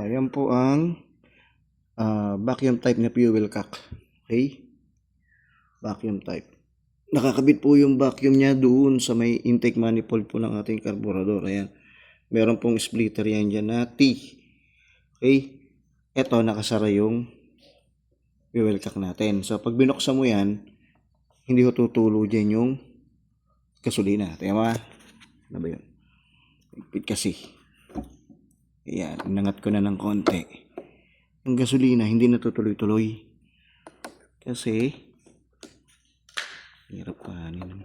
Yan po ang vacuum type na fuel cock. Okay? Vacuum type. Nakakabit po yung vacuum niya doon sa may intake manifold po ng ating carburetor. Ayan. Meron pong splitter yan dyan na T. Okay? Ito, nakasara yung fuel cock natin. So, pag binuksan mo yan, hindi ko tutulo dyan yung gasolina. Tama? Ano ba yun? Higpit kasi. Ayan, nangat ko na ng konti. Yung gasolina, hindi natutuloy-tuloy. Kasi, hirap kanin.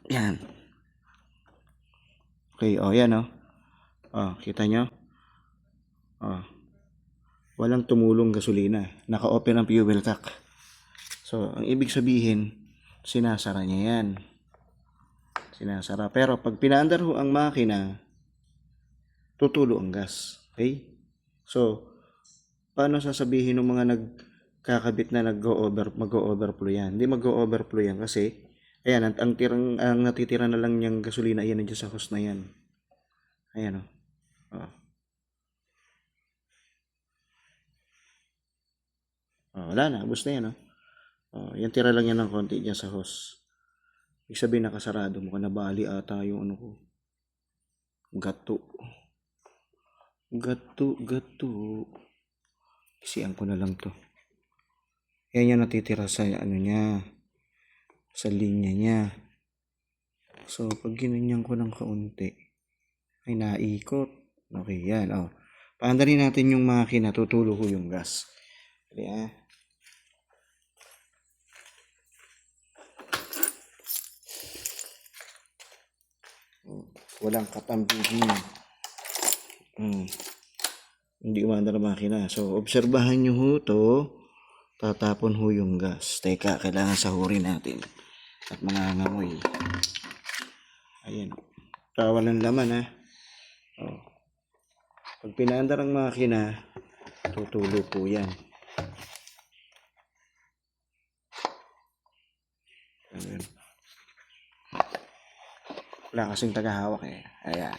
Yan. Okay, yan kita nyo? Walang tumulong gasolina. Naka-open ang fuel cock. So, ang ibig sabihin, sinasara niya yan. Sinasara. Pero pag pinaandar ho ang makina, tutulo ang gas. Okay? So, paano sasabihin ng mga nagkakabit na mag-o-overflow yan? Hindi mag-o-overflow yan kasi, ayan, ang natitira na lang niyang gasolina, ayan, nandiyan sa hose na yan. Ayan, wala na, ubos na yan, yan, tira lang yan ng konti dyan sa hose. Ibig sabihin, nakasarado. Mukhang nabali ata yung ano ko. Gato. Isian ko na lang to. Yan yung natitira sa ano niya. Sa linya niya. So, pag ginanyan ko ng kaunti, ay naikot. Okay, yan. Paandarin natin yung makina. Tutulo ko yung gas. Kaya, walang katambigin. Hindi umandar ang makina. So, obserbahan nyo ho to. Tatapon ho yung gas. Teka, kailangan sahurin natin. At mangangamoy. Ayan. Kawalan laman, Pag pinaandar ang makina, tutulo po yan. Ayan. Wala kasing tagahawak eh. Ayan.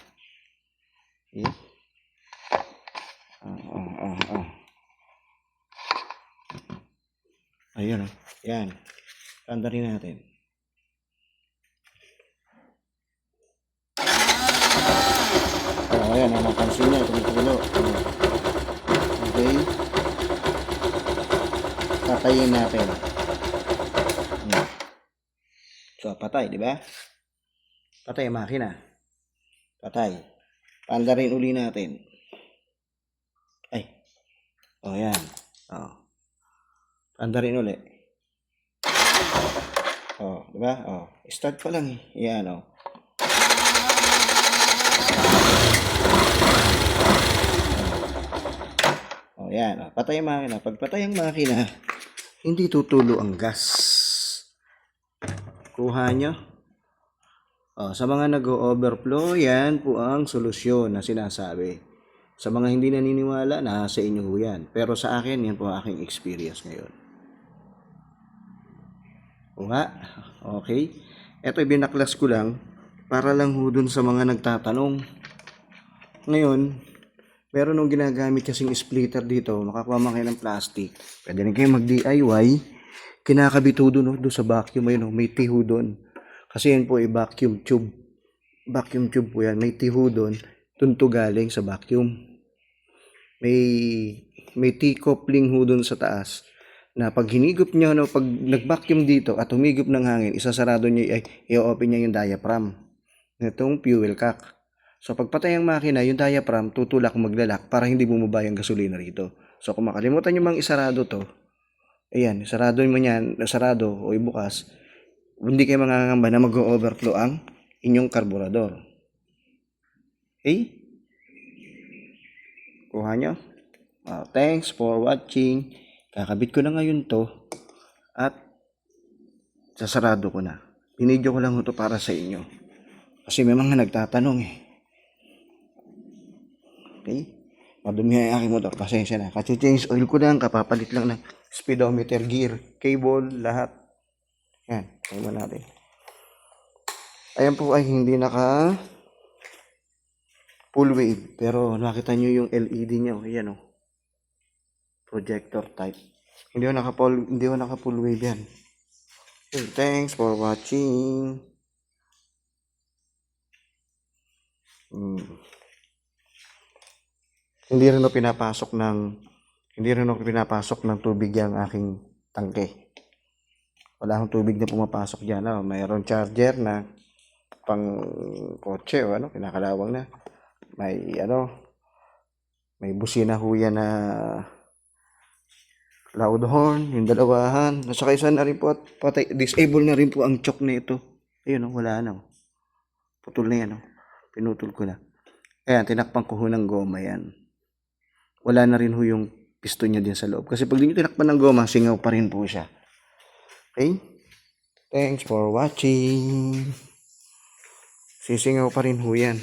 Ayun Yan. Andarin natin. Ayan, napansin niya. Tumutulo. Okay. Patayin natin. So, patay, di ba? Patay ang makina. Patay. Paandarin uli natin. Ay. Yan. Paandarin uli. Di ba? Start pa lang eh. Yan, Yan, patay ang makina. Pag patay ang makina, hindi tutulo ang gas. Kuha nyo. Sa mga nag-overflow, yan po ang solusyon na sinasabi. Sa mga hindi naniniwala, nasa inyo ho yan. Pero sa akin, yan po aking experience ngayon. Okay. Ito, binaklas ko lang para lang ho dun sa mga nagtatanong. Ngayon, meron nung ginagamit kasing splitter dito, makakuha man kayo ng plastic. Pwede rin kayo mag-DIY. Kinakabit ho doon sa vacuum, may tiho doon. Kasi yan po ay vacuum tube. Vacuum tube po yan. May tiho doon. Tunto galing sa vacuum. May T-coupling ho doon sa taas. Na pag hinigop nyo, pag nag-vacuum dito at humigop ng hangin, isasarado nyo, i-open nyo yung diaphragm. Itong fuel cock. So, pagpatay ang makina, yung diaphragm, tutulak maglalak para hindi bumaba yung gasolina rito. So, kung makalimutan nyo mang isarado to, ayan, sarado mo yan, sarado o ibukas, hindi kayo mangangamba na mag-overflow ang inyong karburador. Okay? Kuha nyo. Thanks for watching. Kakabit ko na ngayon to at sasarado ko na. Binidyo ko lang ito para sa inyo. Kasi may mga nagtatanong eh. Okay? Madumi ang aking motor. Pasensya na. Kasi change oil ko lang. Kapapalit lang ng speedometer, gear, cable, lahat. Yan. Tingnan natin. Ayan po ay hindi naka full wave. Pero nakita nyo yung LED niya. Ayan o. Projector type. Hindi ko naka full wave yan. Okay, thanks for watching. Hindi rin ako pinapasok ng tubig yung aking tangke. Wala akong tubig na pumapasok diyan. Oh. Mayroon charger na pang kotse o kinakalawang na. May busina ho yan na loud horn, yung dalawahan. At saka isa na rin po at disable na rin po ang choke na ito. Ayun wala na. Putol na yan. Pinutol ko na. Ayan, tinakpan ko ho ng goma yan. Wala na rin ho yung piston niya din sa loob. Kasi pag di nyo tinakpan ng goma, singaw pa rin po siya. Okay? Thanks for watching. Sisingaw pa rin ho yan.